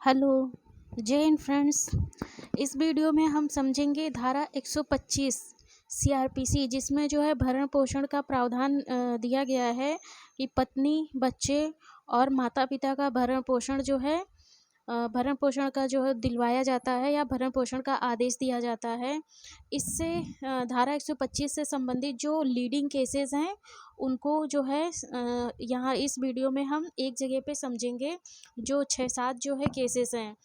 Hello, जय Hind friends. इस video में हम समझेंगे धारा 125 सीआरपीसी, जिसमें जो है भरण पोषण का प्रावधान दिया गया है कि पत्नी, बच्चे और माता पिता का भरण पोषण जो है भरण पोषण का जो है दिलवाया जाता है या भरण पोषण का आदेश दिया जाता है। इससे धारा 125 से संबंधित जो लीडिंग केसेस हैं उनको जो है यहाँ इस वीडियो में हम एक जगह पे समझेंगे। जो 6-7 जो है केसेस हैं,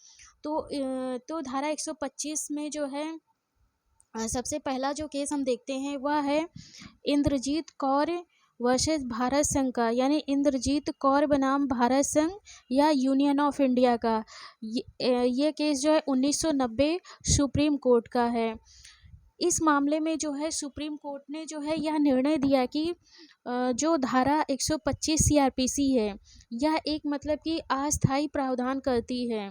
तो धारा 125 में जो है सबसे पहला जो केस हम देखते हैं वह है इंद्रजीत कौर वर्सेस भारत संघ का, यानी इंद्रजीत कौर बनाम भारत संघ या यूनियन ऑफ इंडिया का। ये केस जो है 1990 सुप्रीम कोर्ट का है। इस मामले में जो है सुप्रीम कोर्ट ने जो है यह निर्णय दिया कि जो धारा 125 सीआरपीसी है यह एक मतलब कि अस्थायी प्रावधान करती है,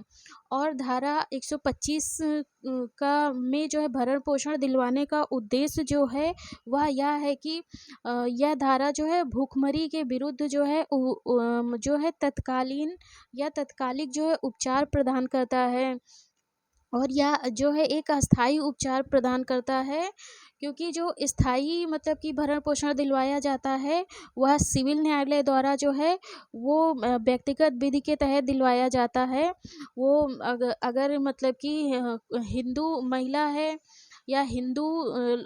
और धारा 125 का में जो है भरण पोषण दिलवाने का उद्देश्य जो है वह यह है कि यह धारा जो है भूखमरी के विरुद्ध जो है तत्कालीन या तत्कालिक जो है उपचार प्रदान करता है, और यह जो है एक अस्थायी उपचार प्रदान करता है। क्योंकि जो स्थायी मतलब कि भरण पोषण दिलवाया जाता है वह सिविल न्यायालय द्वारा जो है वो व्यक्तिगत विधि के तहत दिलवाया जाता है। वो अगर मतलब कि हिंदू महिला है या हिंदू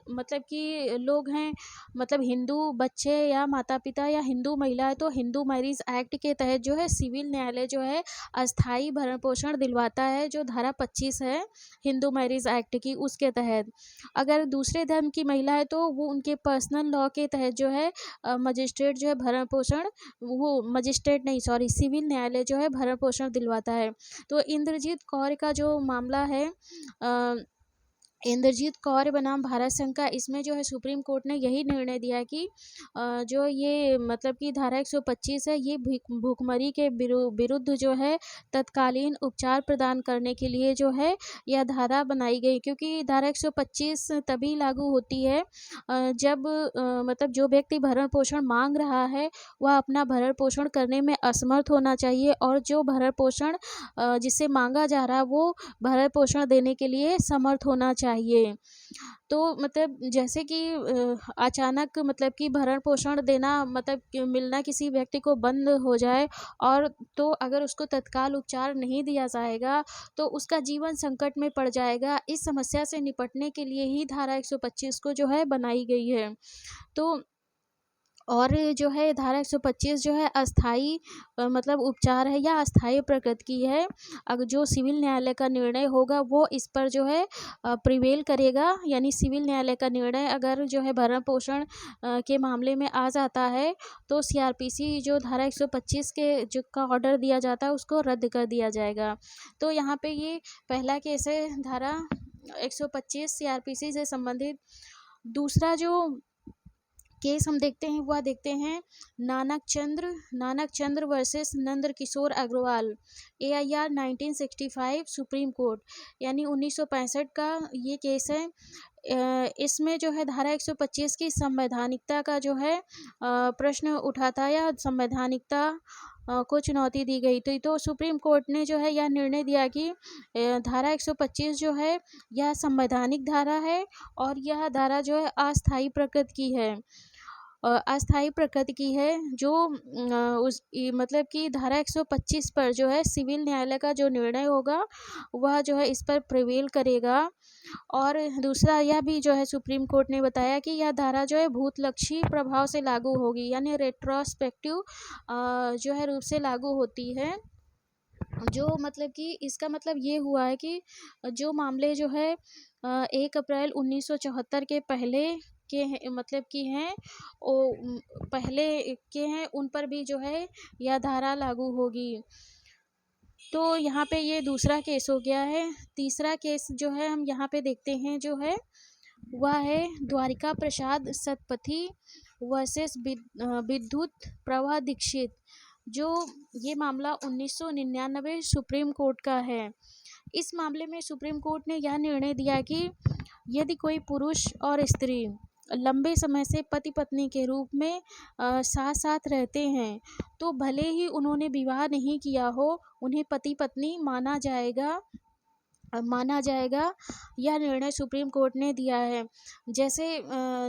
मतलब कि लोग हैं, मतलब हिंदू बच्चे या माता पिता या हिंदू महिला है, तो हिंदू मैरिज एक्ट के तहत जो है सिविल न्यायालय जो है अस्थायी भरण पोषण दिलवाता है, जो धारा 25 है हिंदू मैरिज एक्ट की उसके तहत। अगर दूसरे धर्म की महिला है तो वो उनके पर्सनल लॉ के तहत जो है मजिस्ट्रेट जो है भरण पोषण, वो मजिस्ट्रेट नहीं सॉरी सिविल न्यायालय जो है भरण पोषण दिलवाता है। तो इंद्रजीत कौर का जो मामला है इंद्रजीत कौर बनाम भारत संघ का, इसमें जो है सुप्रीम कोर्ट ने यही निर्णय दिया कि जो ये मतलब कि धारा 125 है ये भूखमरी के विरुद्ध जो है तत्कालीन उपचार प्रदान करने के लिए जो है यह धारा बनाई गई। क्योंकि धारा 125 तभी लागू होती है जब मतलब जो व्यक्ति भरण पोषण मांग रहा है वह अपना भरण पोषण करने में असमर्थ होना चाहिए, और जो भरण पोषण जिससे मांगा जा रहा है वो भरण पोषण देने के लिए समर्थ होना चाहिए। तो मतलब जैसे कि अचानक मतलब कि भरण पोषण देना मतलब मिलना किसी व्यक्ति को बंद हो जाए, और तो अगर उसको तत्काल उपचार नहीं दिया जाएगा तो उसका जीवन संकट में पड़ जाएगा। इस समस्या से निपटने के लिए ही धारा 125 को जो है बनाई गई है। तो और जो है धारा 125 जो है अस्थाई मतलब उपचार है या अस्थाई प्रकृति की है। अगर जो सिविल न्यायालय का निर्णय होगा वो इस पर जो है प्रिवेल करेगा, यानी सिविल न्यायालय का निर्णय अगर जो है भरण पोषण के मामले में आ जाता है तो सीआरपीसी जो धारा 125 के जो का ऑर्डर दिया जाता है उसको रद्द कर दिया जाएगा। तो यहाँ पे ये पहला केस है धारा 125 सीआरपीसी से संबंधित। दूसरा जो केस हम देखते हैं वह देखते हैं नानक चंद्र versus Nand Kishore Agarwal, AIR 1965 supreme court, यानी 1965 का ये केस है। इसमें जो है धारा 125 की संवैधानिकता का जो है प्रश्न उठा था या संवैधानिकता को चुनौती दी गई थी। तो सुप्रीम कोर्ट ने जो है यह निर्णय दिया कि धारा 125 जो है यह संवैधानिक धारा है, और यह धारा जो है अस्थायी प्रकृति की है, अस्थायी प्रकृति की है। जो मतलब कि धारा 125 पर जो है सिविल न्यायालय का जो निर्णय होगा वह जो है इस पर प्रिवेल करेगा। और दूसरा यह भी जो है सुप्रीम कोर्ट ने बताया कि यह धारा जो है भूतलक्षी प्रभाव से लागू होगी, यानी रेट्रोस्पेक्टिव जो है रूप से लागू होती है। जो मतलब कि इसका मतलब ये हुआ है कि जो मामले जो है 1 अप्रैल 1974 के पहले के मतलब कि हैं पहले के हैं उन पर भी जो है यह धारा लागू होगी। तो यहाँ पे ये दूसरा केस हो गया है। तीसरा केस जो है हम यहाँ पे देखते हैं जो है वह है द्वारिका प्रसाद सतपथी वर्सेस विद्युत प्रभा दीक्षित। जो ये मामला 1999 सुप्रीम कोर्ट का है। इस मामले में सुप्रीम कोर्ट ने यह निर्णय दिया कि यदि कोई पुरुष और स्त्री लंबे समय से पति पत्नी के रूप में साथ साथ रहते हैं, तो भले ही उन्होंने विवाह नहीं किया हो, उन्हें पति पत्नी माना जाएगा। यह निर्णय सुप्रीम कोर्ट ने दिया है। जैसे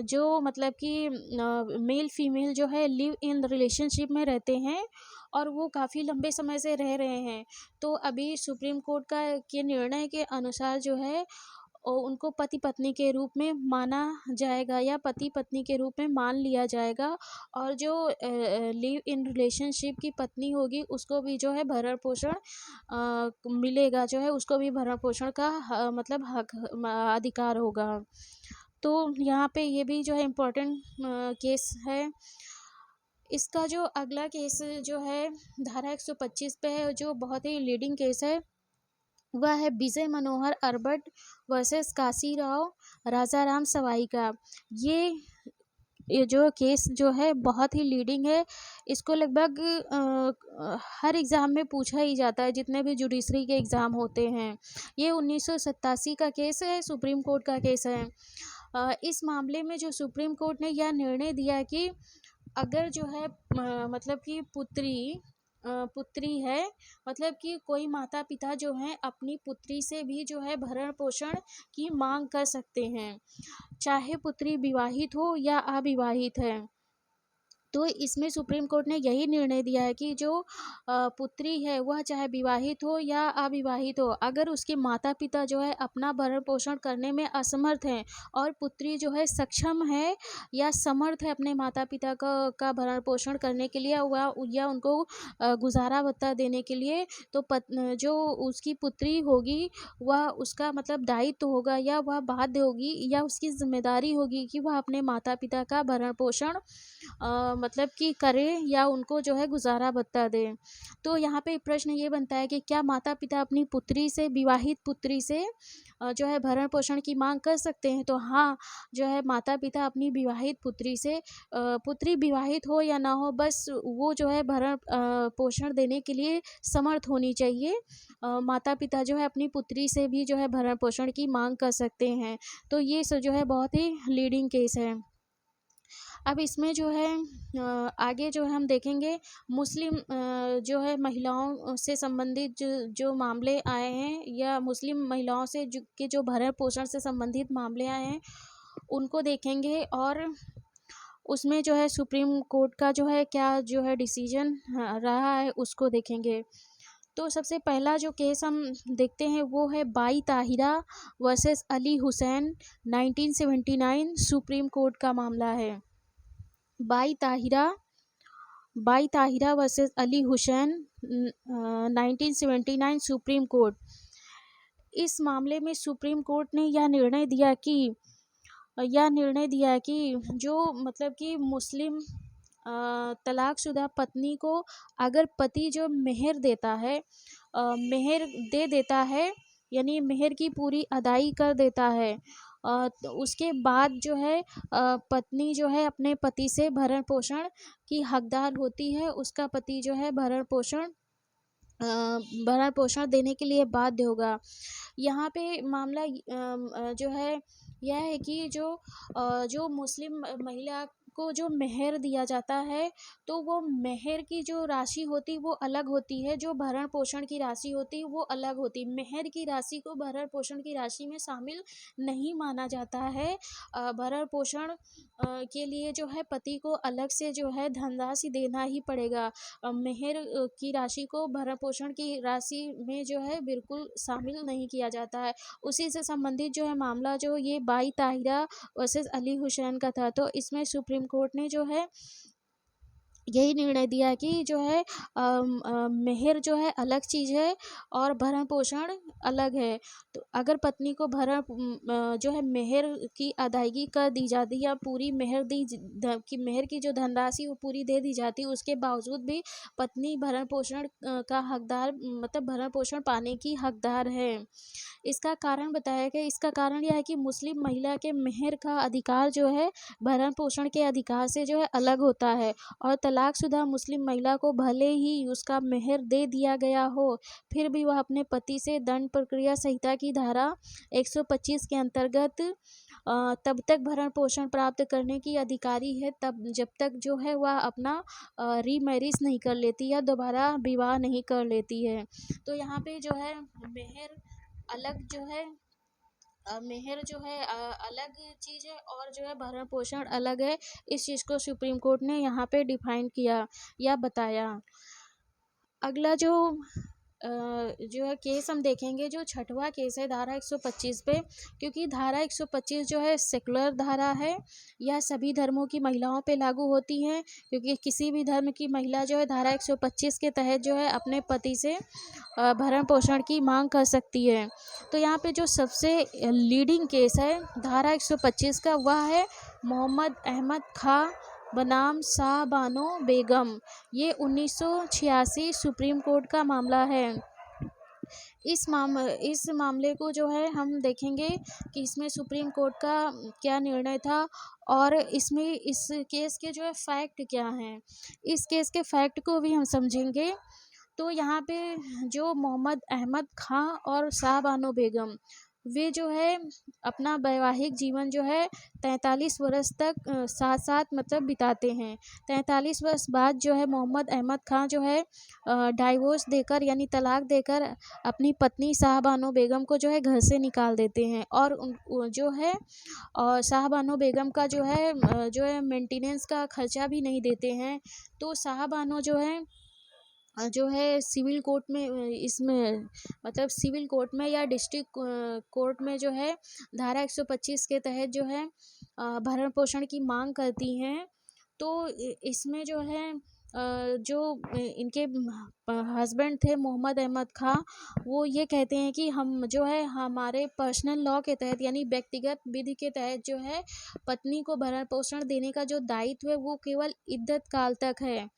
जो मतलब कि मेल फीमेल जो है लिव इन रिलेशनशिप में रहते हैं और वो काफ़ी लंबे समय से रह रहे हैं, तो अभी सुप्रीम कोर्ट के निर्णय के अनुसार जो है उनको पति पत्नी के रूप में माना जाएगा या पति पत्नी के रूप में मान लिया जाएगा। और जो लिव इन रिलेशनशिप की पत्नी होगी उसको भी जो है भरण पोषण मिलेगा, जो है उसको भी भरण पोषण का मतलब हक अधिकार होगा। तो यहाँ पे ये भी जो है इम्पोर्टेंट केस है। इसका जो अगला केस जो है धारा 125 पे है, जो बहुत ही लीडिंग केस है, वह है विजय मनोहर अर्बट वर्सेस काशीराव राजाराम सवाई का। ये जो केस जो है बहुत ही लीडिंग है। इसको लगभग हर एग्ज़ाम में पूछा ही जाता है, जितने भी जुडिशरी के एग्ज़ाम होते हैं। ये 1987 का केस है, सुप्रीम कोर्ट का केस है। इस मामले में जो सुप्रीम कोर्ट ने यह निर्णय दिया कि अगर जो है मतलब कि पुत्री है, मतलब कि कोई माता पिता जो हैं अपनी पुत्री से भी जो है भरण पोषण की मांग कर सकते हैं, चाहे पुत्री विवाहित हो या अविवाहित है। तो इसमें सुप्रीम कोर्ट ने यही निर्णय दिया है कि जो पुत्री है वह चाहे विवाहित हो या अविवाहित हो, अगर उसके माता पिता जो है अपना भरण पोषण करने में असमर्थ हैं और पुत्री जो है सक्षम है या समर्थ है अपने माता पिता का भरण पोषण करने के लिए या उनको गुजारा भत्ता देने के लिए, तो जो उसकी पुत्री होगी वह उसका मतलब दायित्व होगा या वह बाध्य होगी या उसकी जिम्मेदारी होगी कि वह अपने माता पिता का भरण पोषण मतलब कि करे या उनको जो है गुजारा भत्ता दे। तो यहाँ पे प्रश्न ये बनता है कि क्या माता पिता अपनी पुत्री से, विवाहित पुत्री से जो है भरण पोषण की मांग कर सकते हैं? तो हाँ, जो है माता पिता अपनी विवाहित पुत्री से, पुत्री विवाहित हो या ना हो, बस वो जो है भरण पोषण देने के लिए समर्थ होनी चाहिए। माता पिता जो है अपनी पुत्री से भी जो है भरण पोषण की मांग कर सकते हैं। तो ये जो है बहुत ही लीडिंग केस है। अब इसमें जो है आगे जो है हम देखेंगे मुस्लिम जो है महिलाओं से संबंधित जो मामले आए हैं या मुस्लिम महिलाओं से जो भरण पोषण से संबंधित मामले आए हैं उनको देखेंगे, और उसमें जो है सुप्रीम कोर्ट का जो है क्या जो है डिसीजन रहा है उसको देखेंगे। तो सबसे पहला जो केस हम देखते हैं वो है by Tahira versus Ali Hussain 1979, supreme court का मामला है। By Tahira versus Ali Hussain 1979, supreme court. इस मामले में सुप्रीम कोर्ट ने यह निर्णय दिया कि जो मतलब कि मुस्लिम तलाकशुदा पत्नी को अगर पति जो मेहर देता है, मेहर दे देता है, यानी मेहर की पूरी अदाई कर देता है, तो उसके बाद जो है पत्नी जो है अपने पति से भरण पोषण की हकदार होती है। उसका पति जो है भरण पोषण देने के लिए बाध्य होगा। यहाँ पे मामला जो है यह है कि जो मुस्लिम महिला को जो मेहर दिया जाता है, तो वो मेहर की जो राशि होती वो अलग होती है, जो भरण पोषण की राशि होती वो अलग होती। मेहर की राशि को भरण पोषण की राशि में शामिल नहीं माना जाता है। भरण पोषण के लिए जो है पति को अलग से जो है धनराशि देना ही पड़ेगा। मेहर की राशि को भरण पोषण की राशि में जो है बिल्कुल शामिल नहीं किया जाता है। उसी से संबंधित जो है मामला जो ये बाई ताहिरा वर्सेस अली हुसैन का था। तो इसमें सुप्रीम कोर्ट ने जो है यही निर्णय दिया कि जो है मेहर जो है अलग चीज़ है और भरण पोषण अलग है। तो अगर पत्नी को भरण जो है मेहर की अदायगी कर दी जाती या पूरी मेहर की जो धनराशि वो पूरी दे दी जाती, उसके बावजूद भी पत्नी भरण पोषण का हकदार, मतलब भरण पोषण पाने की हकदार है। इसका कारण बताया गया, इसका कारण यह है कि मुस्लिम महिला के मेहर का अधिकार जो है भरण पोषण के अधिकार से जो है अलग होता है, और तलाकशुदा मुस्लिम महिला को भले ही उसका मेहर दे दिया गया हो, फिर भी वह अपने पति से दंड प्रक्रिया संहिता की धारा 125 के अंतर्गत तब तक भरण पोषण प्राप्त करने की अधिकारी है, तब जब तक जो है वह अपना रीमैरिज नहीं कर लेती या दोबारा विवाह नहीं कर लेती है। तो यहाँ पे जो है मेहर अलग जो है मेहर जो है अलग चीज़ है और जो है भरण पोषण अलग है। इस चीज़ को सुप्रीम कोर्ट ने यहाँ पे डिफाइन किया या बताया। अगला जो है केस हम देखेंगे, जो छठवां केस है धारा 125 पे, क्योंकि धारा 125 जो है सेकुलर धारा है, यह सभी धर्मों की महिलाओं पे लागू होती है, क्योंकि किसी भी धर्म की महिला जो है धारा 125 के तहत जो है अपने पति से भरण पोषण की मांग कर सकती है। तो यहाँ पे जो सबसे लीडिंग केस है धारा 125 का, वह है मोहम्मद अहमद खां बनाम शाह बानो बेगम। ये 1986 सुप्रीम कोर्ट का मामला है। इस मामले को जो है हम देखेंगे कि इसमें सुप्रीम कोर्ट का क्या निर्णय था और इसमें इस केस के जो है फैक्ट क्या हैं। इस केस के फैक्ट को भी हम समझेंगे। तो यहाँ पे जो मोहम्मद अहमद खां और शाह बानो बेगम, वे जो है अपना वैवाहिक जीवन जो है 43 वर्ष तक साथ साथ मतलब बिताते हैं। 43 वर्ष बाद जो है मोहम्मद अहमद खां जो है डाइवोर्स देकर यानी तलाक देकर अपनी पत्नी शाह बानो बेगम को जो है घर से निकाल देते हैं और जो है और शाह बानो बेगम का जो है मेंटेनेंस का खर्चा भी नहीं देते हैं। तो शाह बानो जो है सिविल कोर्ट में इसमें मतलब सिविल कोर्ट में या डिस्ट्रिक्ट कोर्ट में जो है धारा 125 के तहत जो है भरण पोषण की मांग करती हैं। तो इसमें जो है जो इनके हस्बैंड थे मोहम्मद अहमद खां, वो ये कहते हैं कि हम जो है हमारे पर्सनल लॉ के तहत यानी व्यक्तिगत विधि के तहत जो है पत्नी को भरण पोषण देने का जो दायित्व है वो केवल इद्दत काल तक है।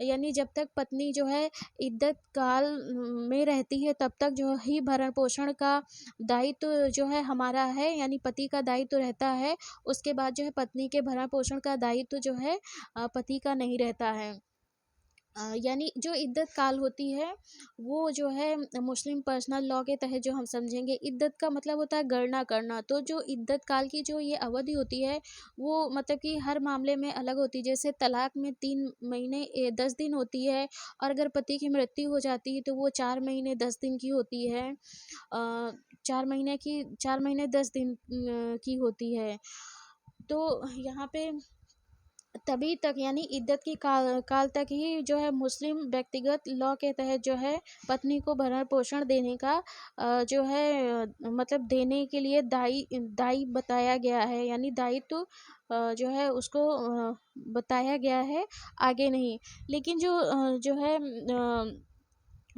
यानी जब तक पत्नी जो है इद्दत काल में रहती है तब तक जो ही भरण पोषण का दायित्व जो है हमारा है, यानी पति का दायित्व रहता है। उसके बाद जो है पत्नी के भरण पोषण का दायित्व जो है पति का नहीं रहता है। यानी जो इद्दत काल होती है वो जो है मुस्लिम पर्सनल लॉ के तहत जो हम समझेंगे, इद्दत का मतलब होता है गणना करना। तो जो इद्दत काल की जो ये अवधि होती है वो मतलब कि हर मामले में अलग होती है। जैसे तलाक में 3 महीने 10 दिन होती है और अगर पति की मृत्यु हो जाती है तो वो 4 महीने 10 दिन की होती है। 4 महीने 10 दिन की होती है। तो यहाँ पे तभी तक यानी इद्दत की काल तक ही जो है मुस्लिम व्यक्तिगत लॉ के तहत जो है पत्नी को भरण पोषण देने का जो है मतलब देने के लिए दायी बताया गया है, यानी दायित्व जो है उसको बताया गया है, आगे नहीं। लेकिन जो है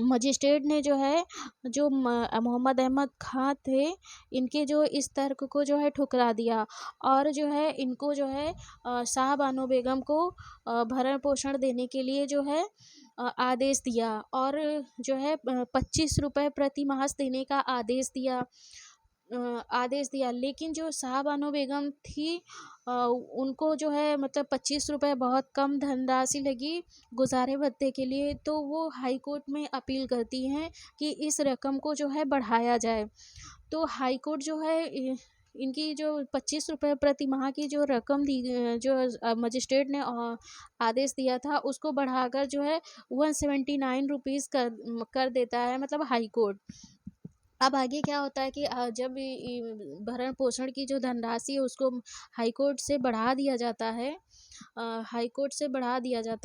मजिस्ट्रेट ने जो है जो मोहम्मद अहमद खां थे, इनके जो इस तर्क को जो है ठुकरा दिया और जो है इनको जो है शाह बानो बेगम को भरण पोषण देने के लिए जो है आदेश दिया और जो है 25 रुपये प्रति मास देने का आदेश दिया। लेकिन जो शाह बानो बेगम थी उनको जो है मतलब 25 रुपये बहुत कम धनराशि लगी गुजारे भत्ते के लिए। तो वो हाई कोर्ट में अपील करती हैं कि इस रकम को जो है बढ़ाया जाए। तो हाई कोर्ट जो है इनकी जो 25 रुपये प्रति माह की जो रकम दी जो मजिस्ट्रेट ने आदेश दिया था उसको बढ़ाकर जो है 179 रुपीज़ कर देता है, मतलब हाई कोर्ट। अब आगे क्या होता है कि जब भरण पोषण की जो धनराशि है उसको हाई कोर्ट से बढ़ा दिया जाता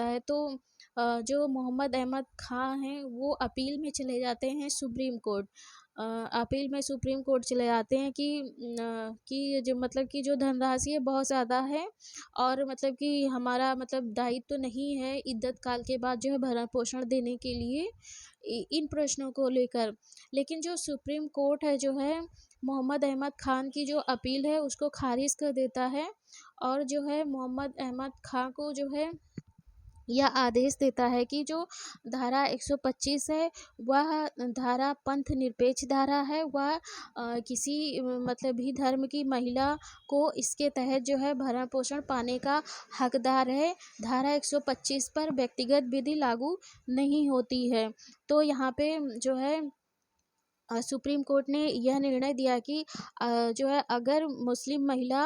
है, तो जो मोहम्मद अहमद खां हैं वो अपील में चले जाते हैं सुप्रीम कोर्ट। चले जाते हैं कि जो मतलब कि जो धनराशि है बहुत ज़्यादा है और मतलब कि हमारा मतलब दायित्व तो नहीं है इद्दत काल के बाद जो है भरण पोषण देने के लिए, इन प्रश्नों को लेकर। लेकिन जो सुप्रीम कोर्ट है जो है मोहम्मद अहमद खान की जो अपील है उसको खारिज कर देता है और जो है मोहम्मद अहमद खान को जो है यह आदेश देता है कि जो धारा 125 है वह धारा पंथ निरपेक्ष धारा है। वह किसी मतलब भी धर्म की महिला को इसके तहत जो है भरण पोषण पाने का हकदार है। धारा 125 पर व्यक्तिगत विधि लागू नहीं होती है। तो यहाँ पे जो है सुप्रीम कोर्ट ने यह निर्णय दिया कि जो है अगर मुस्लिम महिला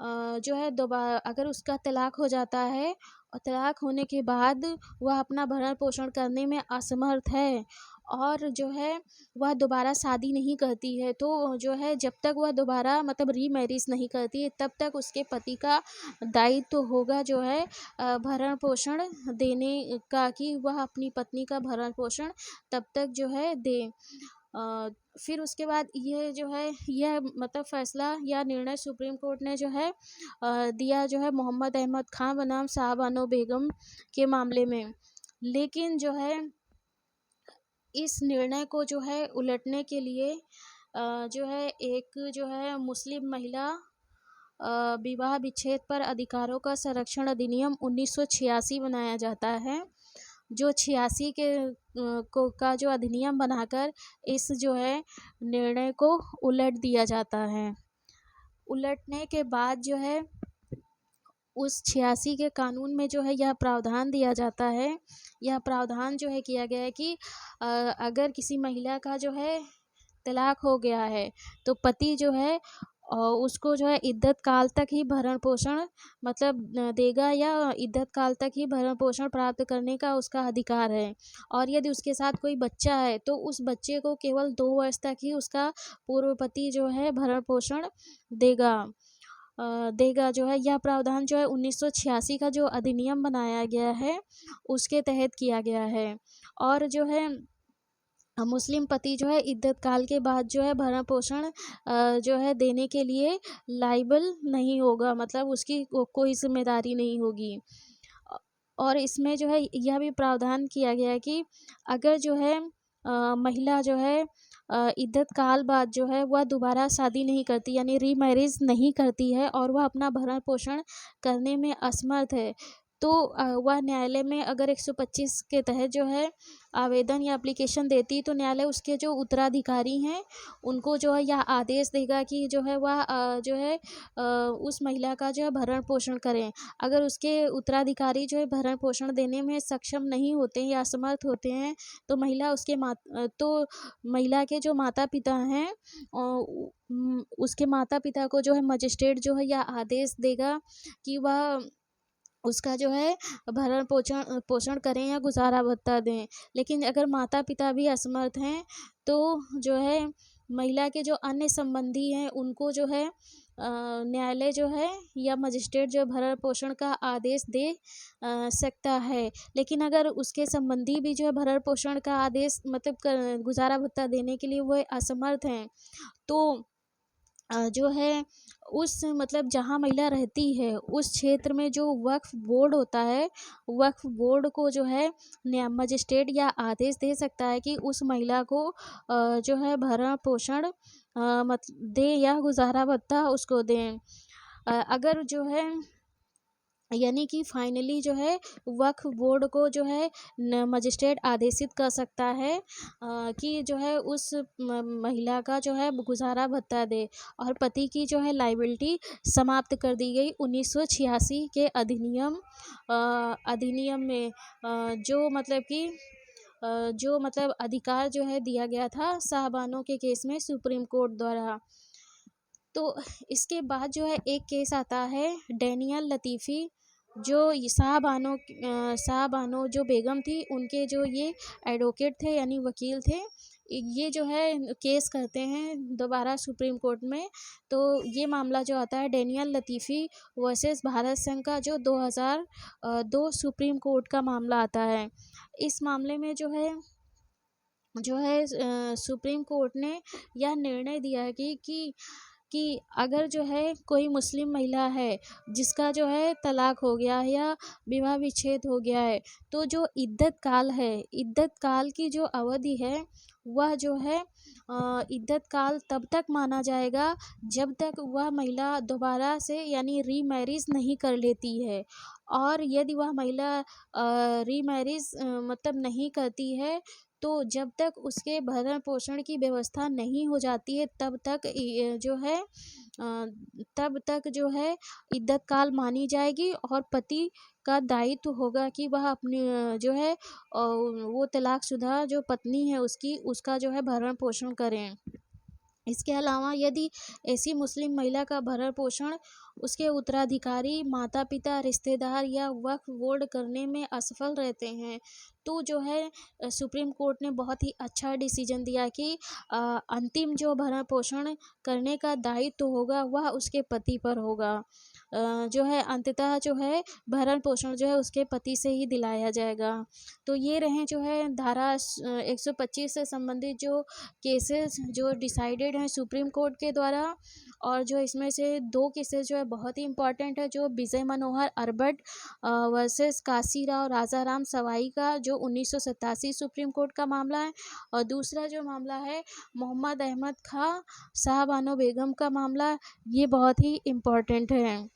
जो है दोबारा अगर उसका तलाक हो जाता है और तलाक होने के बाद वह अपना भरण पोषण करने में असमर्थ है और जो है वह दोबारा शादी नहीं करती है, तो जो है जब तक वह दोबारा मतलब रीमैरिज नहीं करती है तब तक उसके पति का दायित्व तो होगा जो है भरण पोषण देने का, कि वह अपनी पत्नी का भरण पोषण तब तक जो है दे। फिर उसके बाद ये जो है यह मतलब फैसला या निर्णय सुप्रीम कोर्ट ने जो है दिया जो है मोहम्मद अहमद खान बनाम शाहबानो बेगम के मामले में। लेकिन जो है इस निर्णय को जो है उलटने के लिए जो है एक जो है मुस्लिम महिला विवाह विच्छेद पर अधिकारों का संरक्षण अधिनियम 1986 बनाया जाता है, जो 86 के को का जो अधिनियम बनाकर इस जो है निर्णय को उलट दिया जाता है। उलटने के बाद जो है उस 86 के कानून में जो है यह प्रावधान दिया जाता है, यह प्रावधान जो है किया गया है कि अगर किसी महिला का जो है तलाक हो गया है तो पति जो है उसको जो है इद्दत काल तक ही भरण पोषण मतलब देगा, या इद्दत काल तक ही भरण पोषण प्राप्त करने का उसका अधिकार है। और यदि उसके साथ कोई बच्चा है तो उस बच्चे को केवल 2 वर्ष तक ही उसका पूर्व पति जो है भरण पोषण देगा देगा जो है। यह प्रावधान जो है 1986 का जो अधिनियम बनाया गया है उसके तहत किया गया है। और जो है मुस्लिम पति जो है इद्दत काल के बाद जो है भरण पोषण जो है देने के लिए लाइबल नहीं होगा, मतलब उसकी कोई जिम्मेदारी नहीं होगी। और इसमें जो है यह भी प्रावधान किया गया है कि अगर जो है महिला जो है इद्दत काल बाद जो है वह दोबारा शादी नहीं करती यानी रीमैरिज नहीं करती है और वह अपना भरण पोषण करने में असमर्थ है, तो वह न्यायालय में अगर 125 के तहत जो है आवेदन या एप्लीकेशन देती तो न्यायालय उसके जो उत्तराधिकारी हैं उनको जो है यह आदेश देगा कि जो है वह जो है उस महिला का जो है भरण पोषण करें। अगर उसके उत्तराधिकारी जो है भरण पोषण देने में सक्षम नहीं होते या असमर्थ होते हैं तो महिला के जो माता पिता हैं उसके माता पिता को जो है मजिस्ट्रेट जो है यह आदेश देगा कि वह उसका जो है भरण पोषण करें या गुजारा भत्ता दें। लेकिन अगर माता पिता भी असमर्थ हैं तो जो है महिला के जो अन्य संबंधी हैं उनको जो है न्यायालय जो है या मजिस्ट्रेट जो भरण पोषण का आदेश दे सकता है। लेकिन अगर उसके संबंधी भी जो है भरण पोषण का आदेश मतलब गुजारा भत्ता देने के लिए वो असमर्थ हैं तो जो है उस मतलब जहाँ महिला रहती है उस क्षेत्र में जो वक्फ बोर्ड होता है, वक्फ बोर्ड को जो है मजिस्ट्रेट या आदेश दे सकता है कि उस महिला को जो है भरण पोषण मत दे या गुजारा भत्ता उसको दें। अगर जो है यानी कि फाइनली जो है वक्फ बोर्ड को जो है मजिस्ट्रेट आदेशित कर सकता है कि जो है उस महिला का जो है गुजारा भत्ता दे और पति की जो है लाइबिलिटी समाप्त कर दी गई 1986 के अधिनियम में जो मतलब कि जो मतलब अधिकार जो है दिया गया था शाहबानो के केस में सुप्रीम कोर्ट द्वारा। तो इसके बाद जो है एक केस आता है डेनियल लतीफ़ी, जो शाहबानो जो बेगम थी उनके जो ये एडवोकेट थे यानी वकील थे, ये जो है केस करते हैं दोबारा सुप्रीम कोर्ट में। तो ये मामला जो आता है डेनियल लतीफ़ी वर्सेस भारत संघ का जो 2002 सुप्रीम कोर्ट का मामला आता है। इस मामले में जो है सुप्रीम कोर्ट ने यह निर्णय दिया है कि अगर जो है कोई मुस्लिम महिला है जिसका जो है तलाक हो गया है या विवाह विच्छेद हो गया है तो जो इद्दत काल है, इद्दत काल की जो अवधि है वह जो है इद्दत काल तब तक माना जाएगा जब तक वह महिला दोबारा से यानी रीमैरिज नहीं कर लेती है। और यदि वह महिला रीमैरिज मतलब नहीं करती है तो जब तक उसके भरण पोषण की व्यवस्था नहीं हो जाती है तब तक तब तक जो है इद्दत काल मानी जाएगी और पति का दायित्व होगा कि वह अपनी जो है वो तलाकशुदा जो पत्नी है उसकी उसका जो है भरण-पोषण करें। इसके अलावा यदि ऐसी मुस्लिम महिला का भरण-पोषण उसके उत्तराधिकारी, माता-पिता, रिश्तेदार या वक्फ बोर्ड करने में असफल रहते हैं, तो जो है सुप्रीम कोर्ट ने बहुत ही अच्छा डिसीजन दिया कि अंतिम जो भरण-पोषण करने का दायित्व होगा वह उसके पति पर होगा। जो है अंततः जो है भरण-पोषण जो है उसके पति से ही दिलाया जाएगा। तो ये रहे जो है धारा 125 से संबंधित जो केसेस जो डिसाइडेड हैं सुप्रीम कोर्ट के द्वारा, और जो इसमें से 2 केसेस जो है बहुत ही इम्पोर्टेंट है, जो विजय मनोहर अरबट वर्सेस काशीराव राजाराम सवाई का जो 1987 सुप्रीम कोर्ट का मामला है, और दूसरा जो मामला है मोहम्मद अहमद खां शाहबानो बेगम का मामला, ये बहुत ही इम्पोर्टेंट है।